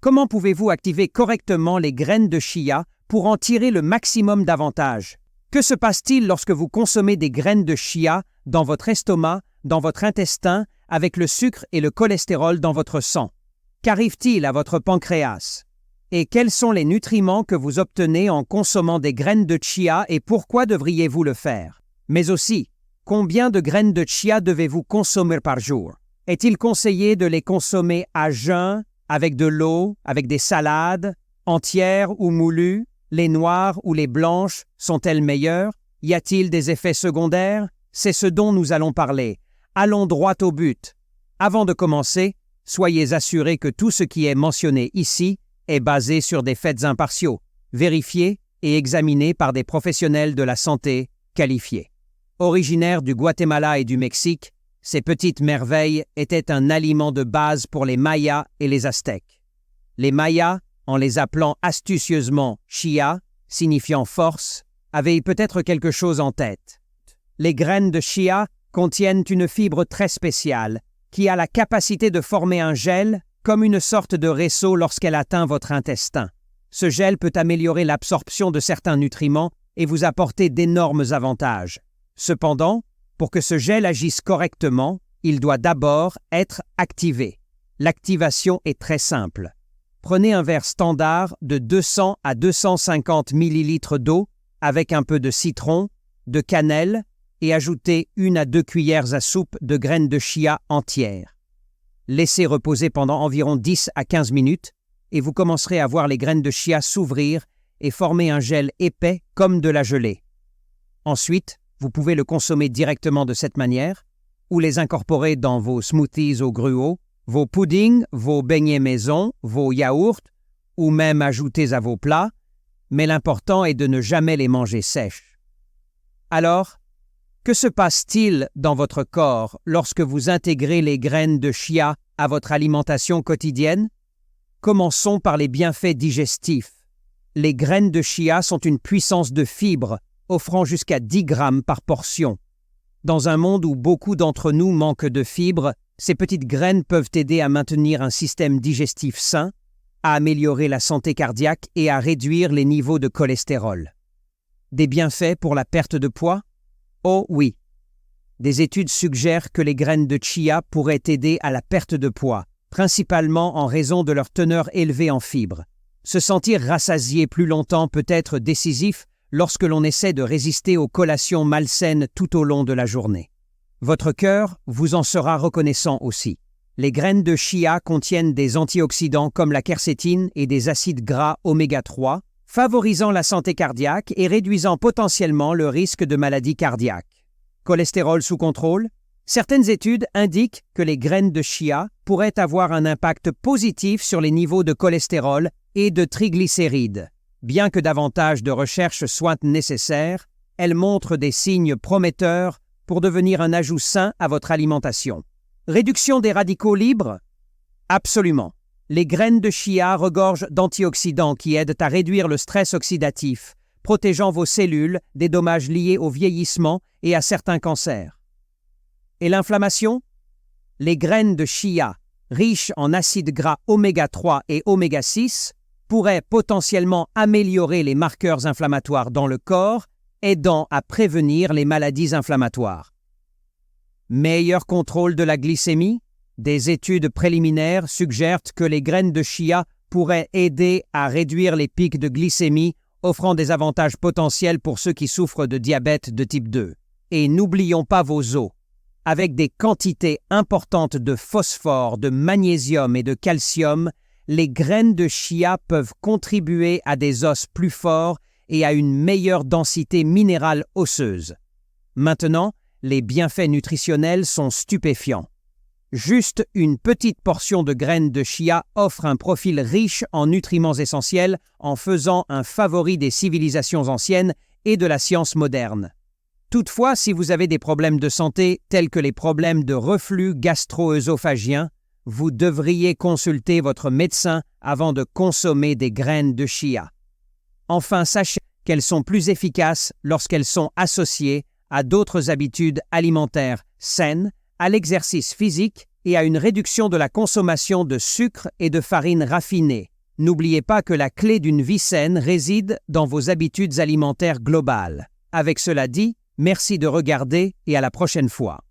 Comment pouvez-vous activer correctement les graines de chia pour en tirer le maximum d'avantages? Que se passe-t-il lorsque vous consommez des graines de chia dans votre estomac, dans votre intestin, avec le sucre et le cholestérol dans votre sang? Qu'arrive-t-il à votre pancréas? Et quels sont les nutriments que vous obtenez en consommant des graines de chia et pourquoi devriez-vous le faire? Mais aussi, combien de graines de chia devez-vous consommer par jour? Est-il conseillé de les consommer à jeun, avec de l'eau, avec des salades, entières ou moulues? Les noires ou les blanches sont-elles meilleures? Y a-t-il des effets secondaires? C'est ce dont nous allons parler. Allons droit au but. Avant de commencer, soyez assurés que tout ce qui est mentionné ici est basé sur des faits impartiaux, vérifiés et examinés par des professionnels de la santé qualifiés. Originaires du Guatemala et du Mexique, ces petites merveilles étaient un aliment de base pour les Mayas et les Aztèques. Les Mayas, en les appelant astucieusement chia, signifiant force, avaient peut-être quelque chose en tête. Les graines de chia contiennent une fibre très spéciale qui a la capacité de former un gel comme une sorte de réseau lorsqu'elle atteint votre intestin. Ce gel peut améliorer l'absorption de certains nutriments et vous apporter d'énormes avantages. Cependant, pour que ce gel agisse correctement, il doit d'abord être activé. L'activation est très simple. Prenez un verre standard de 200 à 250 ml d'eau avec un peu de citron, de cannelle et ajoutez 1 à 2 cuillères à soupe de graines de chia entières. Laissez reposer pendant environ 10 à 15 minutes et vous commencerez à voir les graines de chia s'ouvrir et former un gel épais comme de la gelée. Ensuite, vous pouvez le consommer directement de cette manière ou les incorporer dans vos smoothies au gruau, vos puddings, vos beignets maison, vos yaourts ou même ajouter à vos plats, mais l'important est de ne jamais les manger sèches. Alors, que se passe-t-il dans votre corps lorsque vous intégrez les graines de chia à votre alimentation quotidienne? Commençons par les bienfaits digestifs. Les graines de chia sont une puissance de fibres, offrant jusqu'à 10 grammes par portion. Dans un monde où beaucoup d'entre nous manquent de fibres, ces petites graines peuvent aider à maintenir un système digestif sain, à améliorer la santé cardiaque et à réduire les niveaux de cholestérol. Des bienfaits pour la perte de poids? Oh oui! Des études suggèrent que les graines de chia pourraient aider à la perte de poids, principalement en raison de leur teneur élevée en fibres. Se sentir rassasié plus longtemps peut être décisif lorsque l'on essaie de résister aux collations malsaines tout au long de la journée. Votre cœur vous en sera reconnaissant aussi. Les graines de chia contiennent des antioxydants comme la quercétine et des acides gras oméga 3, favorisant la santé cardiaque et réduisant potentiellement le risque de maladies cardiaques. Cholestérol sous contrôle? Certaines études indiquent que les graines de chia pourraient avoir un impact positif sur les niveaux de cholestérol et de triglycérides. Bien que davantage de recherches soient nécessaires, elles montrent des signes prometteurs pour devenir un ajout sain à votre alimentation. Réduction des radicaux libres? Absolument. Les graines de chia regorgent d'antioxydants qui aident à réduire le stress oxydatif, protégeant vos cellules des dommages liés au vieillissement et à certains cancers. Et l'inflammation? Les graines de chia, riches en acides gras oméga 3 et oméga 6, pourraient potentiellement améliorer les marqueurs inflammatoires dans le corps, aidant à prévenir les maladies inflammatoires. Meilleur contrôle de la glycémie? Des études préliminaires suggèrent que les graines de chia pourraient aider à réduire les pics de glycémie, offrant des avantages potentiels pour ceux qui souffrent de diabète de type 2. Et n'oublions pas vos os. Avec des quantités importantes de phosphore, de magnésium et de calcium, les graines de chia peuvent contribuer à des os plus forts et à une meilleure densité minérale osseuse. Maintenant, les bienfaits nutritionnels sont stupéfiants. Juste une petite portion de graines de chia offre un profil riche en nutriments essentiels en faisant un favori des civilisations anciennes et de la science moderne. Toutefois, si vous avez des problèmes de santé tels que les problèmes de reflux gastro-œsophagien, vous devriez consulter votre médecin avant de consommer des graines de chia. Enfin, sachez qu'elles sont plus efficaces lorsqu'elles sont associées à d'autres habitudes alimentaires saines, à l'exercice physique et à une réduction de la consommation de sucre et de farine raffinée. N'oubliez pas que la clé d'une vie saine réside dans vos habitudes alimentaires globales. Avec cela dit, merci de regarder et à la prochaine fois.